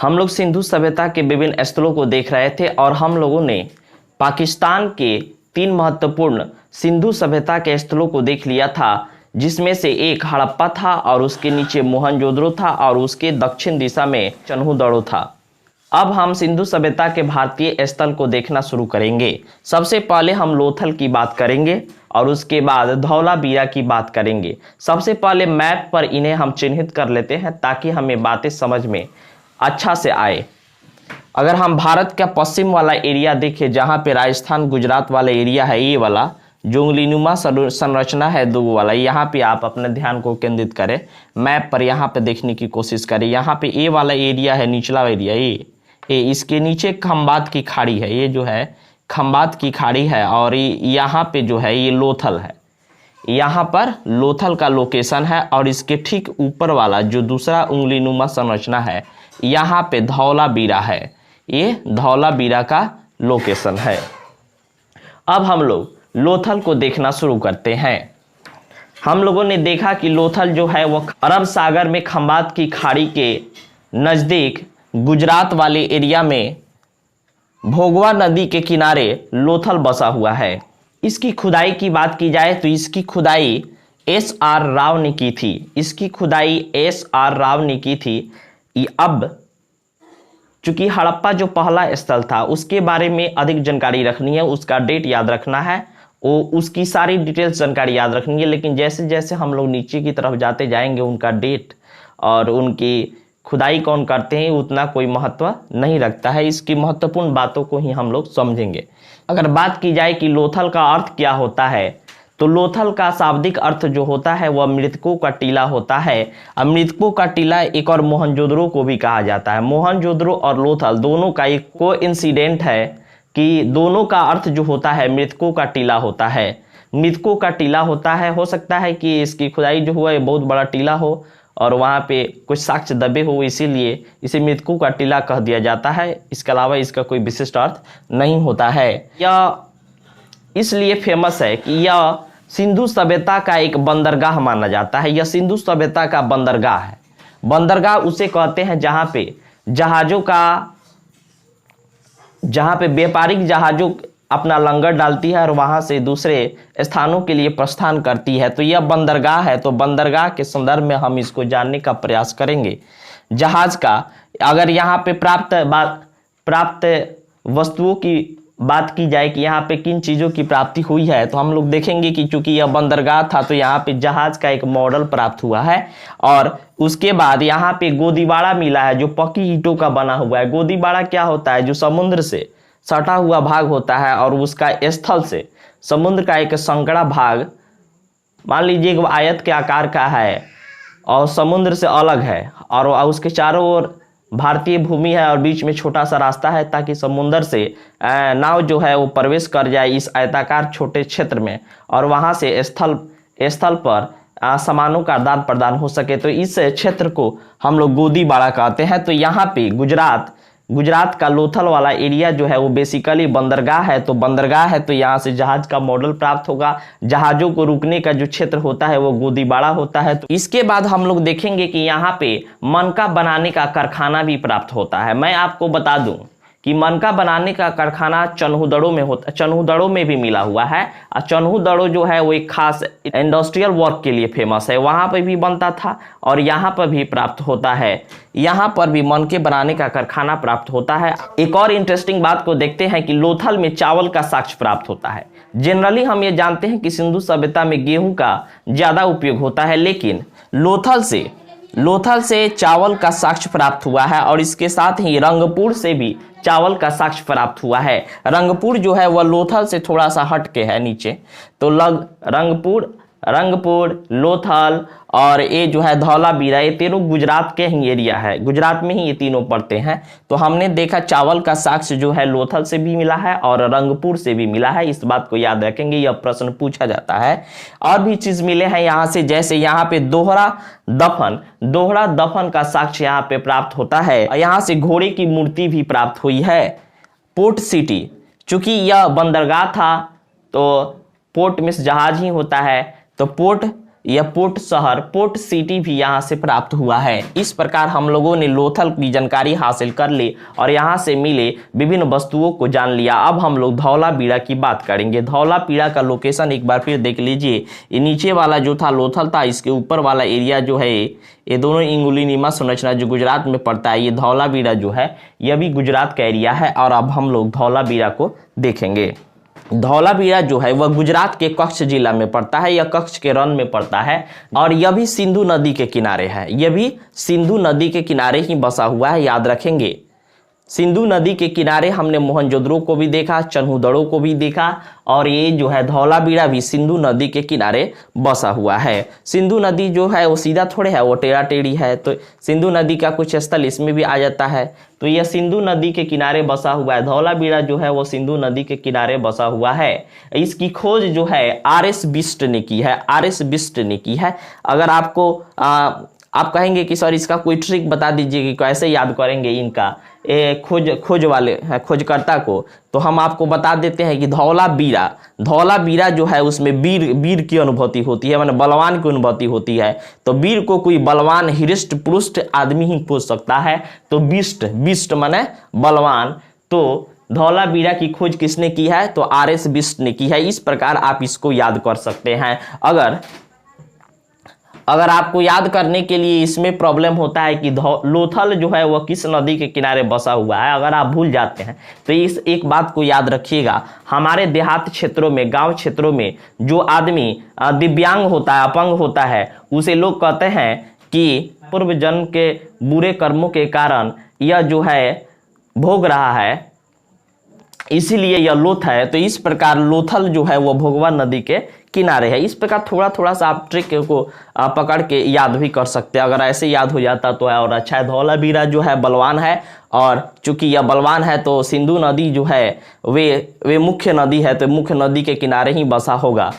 हम लोग सिंधु सभ्यता के विभिन्न स्थलों को देख रहे थे और हम लोगों ने पाकिस्तान के 3 महत्वपूर्ण सिंधु सभ्यता के स्थलों को देख लिया था, जिसमें से एक हड़प्पा था और उसके नीचे मोहनजोदड़ो था और उसके दक्षिण दिशा में चन्हुदड़ो था। अब हम सिंधु सभ्यता के भारतीय स्थल को देखना शुरू करेंगे। सबसे पहले हम लोथल की बात करेंगे और उसके बाद धौलावीरा की बात करेंगे। सबसे पहले मैप पर इन्हें हम चिन्हित कर लेते हैं ताकि हमें बातें समझ में अच्छा से आए। अगर हम भारत का पश्चिम वाला एरिया देखें, जहाँ पे राजस्थान गुजरात वाला एरिया है, ये वाला जो उंगलीनुमा संरचना है दो वाला, यहाँ पे आप अपने ध्यान को केंद्रित करें। मैप पर यहाँ पे देखने की कोशिश करें। यहाँ पे ये वाला एरिया है, निचला एरिया ये इसके नीचे खंबात की खाड़ी है, ये जो है खंबात की खाड़ी है। और यहाँ पे जो है ये लोथल है, यहाँ पर लोथल का लोकेशन है। और इसके ठीक ऊपर वाला जो दूसरा उंगलीनुमा संरचना है, यहाँ पे धौलावीरा है, ये धौलावीरा का लोकेशन है। अब हम लोग लोथल को देखना शुरू करते हैं। हम लोगों ने देखा कि लोथल जो है वो अरब सागर में खंबात की खाड़ी के नज़दीक गुजरात वाले एरिया में भोगवा नदी के किनारे लोथल बसा हुआ है। इसकी खुदाई की बात की जाए तो इसकी खुदाई एस.आर. राव ने की थी। इसकी खुदाई एस.आर. राव ने की थी। अब चूंकि हड़प्पा जो पहला स्थल था उसके बारे में अधिक जानकारी रखनी है, उसका डेट याद रखना है, वो उसकी सारी डिटेल्स जानकारी याद रखनी है। लेकिन जैसे जैसे हम लोग नीचे की तरफ जाते जाएंगे उनका डेट और उनकी खुदाई कौन करते हैं उतना कोई महत्व नहीं रखता है। इसकी महत्वपूर्ण बातों को ही हम लोग समझेंगे। अगर बात की जाए कि लोथल का अर्थ क्या होता है, तो लोथल का शाब्दिक अर्थ जो होता है वह मृतकों का टीला होता है। अब मृतकों का टीला एक और मोहनजोदड़ो को भी कहा जाता है। मोहनजोदड़ो और लोथल दोनों का एक कोइंसिडेंट है कि दोनों का अर्थ जो होता है मृतकों का टीला होता है। मृतकों का टीला होता है, हो सकता है कि इसकी खुदाई जो हुआ है बहुत बड़ा टीला हो और वहाँ पे कुछ साक्ष्य दबे हो, इसीलिए इसे मृतकों का टीला कह दिया जाता है। इसके अलावा इसका कोई विशिष्ट अर्थ नहीं होता है। यह इसलिए फेमस है कि यह सिंधु सभ्यता का एक बंदरगाह माना जाता है। यह सिंधु सभ्यता का बंदरगाह है। बंदरगाह उसे कहते हैं जहाँ पे व्यापारिक जहाजों अपना लंगर डालती है और वहाँ से दूसरे स्थानों के लिए प्रस्थान करती है, तो यह बंदरगाह है। तो बंदरगाह के संदर्भ में हम इसको जानने का प्रयास करेंगे। जहाज का अगर यहाँ पे प्राप्त वस्तुओं की बात की जाए कि यहाँ पे किन चीज़ों की प्राप्ति हुई है, तो हम लोग देखेंगे कि चूंकि यह बंदरगाह था तो यहाँ पे जहाज का एक मॉडल प्राप्त हुआ है। और उसके बाद यहाँ पे गोदीबाड़ा मिला है जो पक्की ईंटों का बना हुआ है। गोदीबाड़ा क्या होता है, जो समुद्र से सटा हुआ भाग होता है और उसका स्थल से समुद्र का एक संकरा भाग, मान लीजिए एक आयत के आकार का है और समुद्र से अलग है और उसके चारों ओर भारतीय भूमि है और बीच में छोटा सा रास्ता है ताकि समुद्र से नाव जो है वो प्रवेश कर जाए इस आयताकार छोटे क्षेत्र में और वहाँ से स्थल पर सामानों का आदान प्रदान हो सके। तो इस क्षेत्र को हम लोग गोदीबाड़ा कहते हैं। तो यहाँ पे गुजरात का लोथल वाला एरिया जो है वो बेसिकली बंदरगाह है। तो बंदरगाह है तो यहाँ से जहाज का मॉडल प्राप्त होगा। जहाजों को रुकने का जो क्षेत्र होता है वो गोदीबाड़ा होता है। तो इसके बाद हम लोग देखेंगे कि यहाँ पे मनका बनाने का कारखाना भी प्राप्त होता है। मैं आपको बता दूं कि मनका बनाने का कारखाना चन्हुदड़ो में होता, चन्हुदड़ो में भी मिला हुआ है। और चन्हुदड़ो जो है वो एक खास इंडस्ट्रियल वर्क के लिए फेमस है, वहाँ पर भी बनता था और यहाँ पर भी प्राप्त होता है। यहाँ पर भी मनके बनाने का कारखाना प्राप्त होता है। एक और इंटरेस्टिंग बात को देखते हैं कि लोथल में चावल का साक्ष्य प्राप्त होता है। जनरली हम ये जानते हैं कि सिंधु सभ्यता में गेहूं का ज़्यादा उपयोग होता है, लेकिन लोथल से चावल का साक्ष्य प्राप्त हुआ है। और इसके साथ ही रंगपुर से भी चावल का साक्ष्य प्राप्त हुआ है। रंगपुर जो है वह लोथल से थोड़ा सा हट के है नीचे, तो रंगपुर, लोथल और ये जो है धौलावीरा, ये तीनों गुजरात के ही एरिया है, गुजरात में ही ये तीनों पड़ते हैं। तो हमने देखा चावल का साक्ष्य जो है लोथल से भी मिला है और रंगपुर से भी मिला है। इस बात को याद रखेंगे, यह प्रश्न पूछा जाता है। और भी चीज मिले हैं यहाँ से, जैसे यहाँ पे दोहरा दफन का साक्ष्य यहाँ पे प्राप्त होता है। यहाँ से घोड़े की मूर्ति भी प्राप्त हुई है। पोर्ट सिटी, चूंकि यह बंदरगाह था तो पोर्ट में जहाज ही होता है, तो पोर्ट यह पोर्ट शहर, पोर्ट सिटी भी यहाँ से प्राप्त हुआ है। इस प्रकार हम लोगों ने लोथल की जानकारी हासिल कर ली और यहाँ से मिले विभिन्न वस्तुओं को जान लिया। अब हम लोग धौलावीरा की बात करेंगे। धौलावीरा का लोकेशन एक बार फिर देख लीजिए। ये नीचे वाला जो था लोथल था, इसके ऊपर वाला एरिया जो है ये दोनों इंगुलीनुमा संरचना जो गुजरात में पड़ता है, ये धौलावीरा जो है यह भी गुजरात का एरिया है। और अब हम लोग धौलावीरा को देखेंगे। धौलावीरा जो है वह गुजरात के कच्छ जिला में पड़ता है, यह कच्छ के रण में पड़ता है और यह भी सिंधु नदी के किनारे है। यह भी सिंधु नदी के किनारे ही बसा हुआ है, याद रखेंगे। सिंधु नदी के किनारे हमने मोहनजोदड़ो को भी देखा, चन्हुदड़ो को भी देखा और ये जो है धौलावीरा भी सिंधु नदी के किनारे बसा हुआ है। सिंधु नदी जो है वो सीधा थोड़े है, वो टेढ़ा टेढ़ी है, तो सिंधु नदी का कुछ स्थल इसमें भी आ जाता है। तो यह सिंधु नदी के किनारे बसा हुआ है। धौलावीरा जो है वो सिंधु नदी के किनारे बसा हुआ है। इसकी खोज जो है आर.एस. बिष्ट ने की है, आर.एस. बिष्ट ने की है। अगर आपको आप कहेंगे कि सर इसका कोई ट्रिक बता दीजिए कि कैसे याद करेंगे इनका खोजकर्ता को, तो हम आपको बता देते हैं कि धौलावीरा जो है उसमें वीर की अनुभूति होती है, माने बलवान की अनुभूति होती है। तो वीर को कोई बलवान हिरिष्ट पुरुष आदमी ही पूछ सकता है। तो बिष्ट माने बलवान। तो धौलावीरा की खोज किसने की है? तो आर.एस. बिष्ट ने की है। इस प्रकार आप इसको याद कर सकते हैं। अगर आपको याद करने के लिए इसमें प्रॉब्लम होता है कि लोथल जो है वह किस नदी के किनारे बसा हुआ है, अगर आप भूल जाते हैं तो इस एक बात को याद रखिएगा। हमारे देहात क्षेत्रों में, गांव क्षेत्रों में जो आदमी दिव्यांग होता है, अपंग होता है, उसे लोग कहते हैं कि पूर्व जन्म के बुरे कर्मों के कारण यह जो है भोग रहा है, इसीलिए यह लोथ है। तो इस प्रकार लोथल जो है वह भोगवा नदी के किनारे है। इस प्रकार थोड़ा थोड़ा सा आप ट्रिक को पकड़ के याद भी कर सकते हैं। अगर ऐसे याद हो जाता तो है और अच्छा है। धौलावीरा जो है बलवान है और चूंकि यह बलवान है तो सिंधु नदी जो है वे मुख्य नदी है, तो मुख्य नदी के किनारे ही बसा होगा।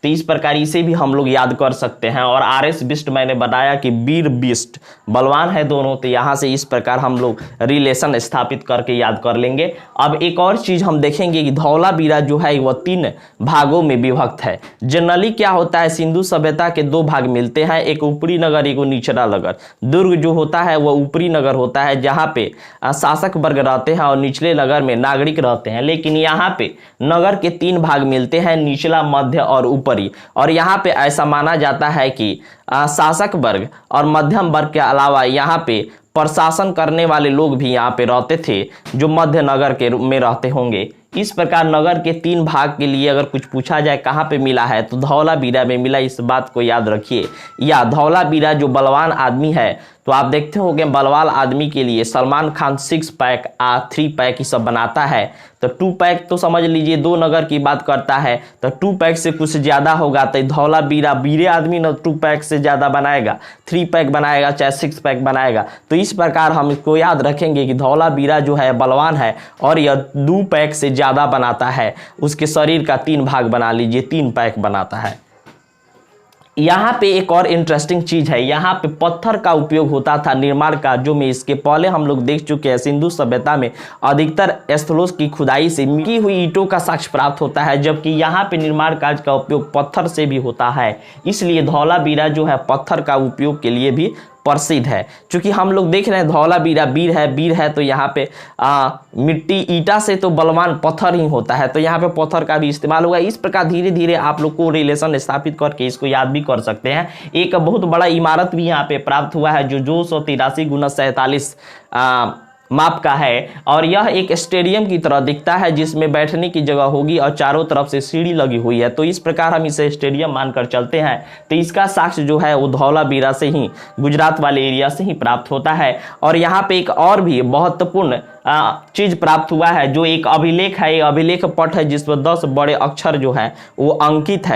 तो इस प्रकार इसे भी हम लोग याद कर सकते हैं। और आर.एस. बिष्ट मैंने बताया कि वीर बिष्ट बलवान है दोनों, तो यहाँ से इस प्रकार हम लोग रिलेशन स्थापित करके याद कर लेंगे। अब एक और चीज हम देखेंगे कि धौलावीरा जो है वह 3 भागों में विभक्त है। जनरली क्या होता है, सिंधु सभ्यता के 2 भाग मिलते हैं, एक ऊपरी नगर, एक निचला नगर। दुर्ग जो होता है वह ऊपरी नगर होता है, जहाँ पे शासक वर्ग रहते हैं और निचले नगर में नागरिक रहते हैं। लेकिन यहाँ पे नगर के 3 भाग मिलते हैं, निचला, मध्य और ऊपरी। और यहाँ पे ऐसा माना जाता है कि शासक वर्ग और मध्यम वर्ग के अलावा यहाँ पे प्रशासन करने वाले लोग भी यहाँ पे रहते थे, जो मध्य नगर के में रहते होंगे। इस प्रकार नगर के 3 भाग के लिए अगर कुछ पूछा जाए कहाँ पे मिला है, तो धौलावीरा में मिला। इस बात को याद रखिए। या धौलावीरा जो बलवान आदमी है, तो आप देखते होंगे बलवान आदमी के लिए सलमान खान 6 पैक 3 पैक ही सब बनाता है। तो 2 पैक तो समझ लीजिए 2 नगर की बात करता है, तो 2 पैक से कुछ ज्यादा होगा। तो धौलावीरा वीरे आदमी न 2 पैक से ज्यादा बनाएगा, 3 पैक बनाएगा, चाहे 6 पैक बनाएगा। तो इस प्रकार हम इसको याद रखेंगे कि धौलावीरा जो है बलवान है और यह 2 पैक से ज्यादा बनाता है। उसके शरीर का 3 भाग बना लीजिए, 3 पैक बनाता है। यहाँ पे एक और इंटरेस्टिंग चीज है, यहाँ पे पत्थर का उपयोग होता था निर्माण कार्यों में। इसके पहले हम लोग देख चुके हैं, सिंधु सभ्यता में अधिकतर स्थलों की खुदाई से मिली हुई ईंटों का साक्ष्य प्राप्त होता है, जबकि यहाँ पे निर्माण कार्य का उपयोग पत्थर से भी होता है। इसलिए धौलावीरा जो है पत्थर का उपयोग के लिए भी प्रसिद्ध है। क्योंकि हम लोग देख रहे हैं धौलावीरा वीर है तो यहाँ पे मिट्टी ईटा से तो बलवान पत्थर ही होता है, तो यहाँ पे पत्थर का भी इस्तेमाल होगा। इस प्रकार धीरे धीरे आप लोग को रिलेशन स्थापित करके इसको याद भी कर सकते हैं। एक बहुत बड़ा इमारत भी यहाँ पे प्राप्त हुआ है जो 283 गुना 47 माप का है, और यह एक स्टेडियम की तरह दिखता है जिसमें बैठने की जगह होगी और चारों तरफ से सीढ़ी लगी हुई है। तो इस प्रकार हम इसे स्टेडियम मानकर चलते हैं। तो इसका साक्ष्य जो है वो धौलावीरा से ही, गुजरात वाले एरिया से ही प्राप्त होता है। और यहाँ पे एक और भी महत्वपूर्ण चीज प्राप्त हुआ है जो एक अभिलेख है, अभिलेख पट है जिसमें 10 बड़े अक्षर जो है वो अंकित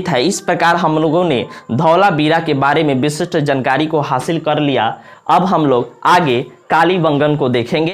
है। इस प्रकार हम लोगों ने धौलावीरा के बारे में विशिष्ट जानकारी को हासिल कर लिया। अब हम लोग आगे कालीबंगन को देखेंगे।